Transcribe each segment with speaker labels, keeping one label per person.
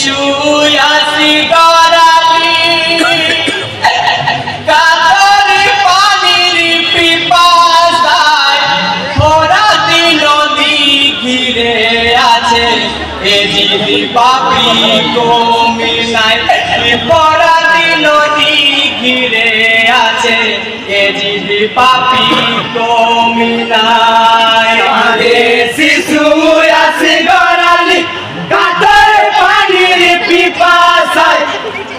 Speaker 1: শিশু আসি গড়ালি কাতরি পানির পিপাসায় ভরাতি নদী ঘিরে আছে এ জিদি পাপি কমি নাই ভরাতি নদী ঘিরে আছে এ জিদি পাপি কমি নাই
Speaker 2: আরে শিশু আসি গড়ালি কাতর পানির পিপাসায়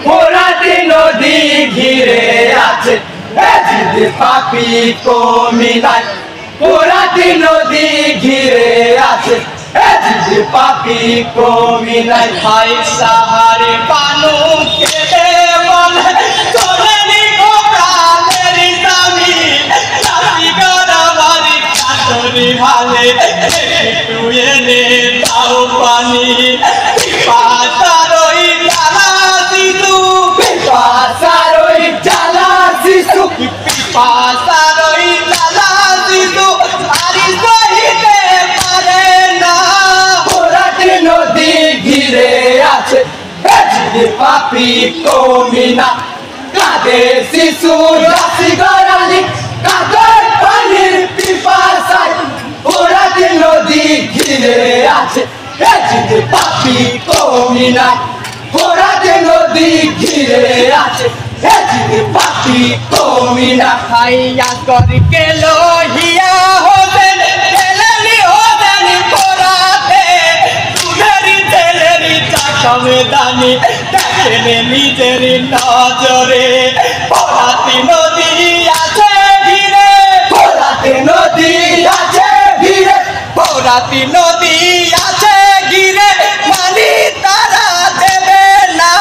Speaker 2: ভরাতি নদী ঘিরে আছে এ জিদি পাপি কমি নাই ভরাতি নদী ঘিরে আছে এ জিদি পাপি কমি নাই
Speaker 1: ভাই সাহারে পানু কেটে বলে চলে নি গোপালের স্বামী রাতি গড়াবাড়ি কাতরি হালে একটু এনে তাও পানি পাতারই জ্বালা শিশু
Speaker 2: পাশারই জ্বালা শিশু
Speaker 1: পাতারই জ্বালা শিশু আরি সহিতে পারে না
Speaker 2: ভরাতি নদী ঘিরে আছে এ জিদি পাপি কমি না কাঁদে শিশু আসি গড়ালি কাতর পানির পিপাসায় ভরাতি নদী ঘিরে আছে এ জিদি পাপি কমি না ভরাতি নদী ঘিরে আছে এ জিদি পাপি কমি না
Speaker 1: খাইয়া করকে লোহিয়া হতেন ছেলেরি হতেন পোড়াতে তুলেরি ছেলেরি চাকমে দানি দেখেনে নিজের নজরে পোড়াতি নদী আছে ঘিরে
Speaker 2: ভরাতি নদী আছে ঘিরে
Speaker 1: পোড়াতি নদী আছে ঘিরে মানি তারা দেবে না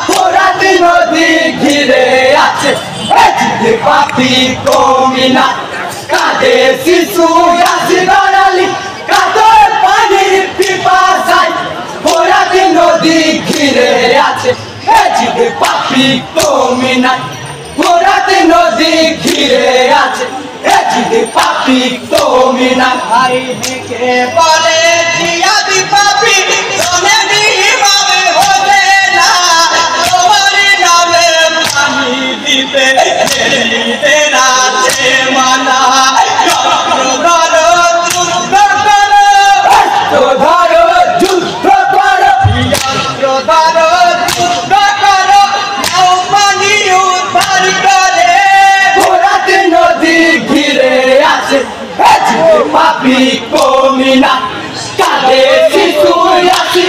Speaker 2: ভরাতি নদী ঘিরে আছে এ জিদি পাপি কমি না কাঁদে শিশু আসি গড়ালি কাতর পানির পিপাসায় ভরাতি নদী ঘিরে আছে এ জিদি পাপি কমি না ভরাতি নদী ঘিরে আছে এ জিদি পাপি কমি না
Speaker 1: ভাই হেকে বলে জিয়াদি পাপি তোনে দিবাবে হতে না তোমার নামে পানি দিতে দিতে রাতে মানা যন্ত্র ধরো যুদ্ধ করো
Speaker 2: তো ধরো যুদ্ধ করো
Speaker 1: যন্ত্র ধরো যুদ্ধ করো নাও পানি উদ্ধার করে
Speaker 2: ভরাতি নদী ঘিরে আছে এ জিদি পাপি কমি না কাঁদে শিশু আসি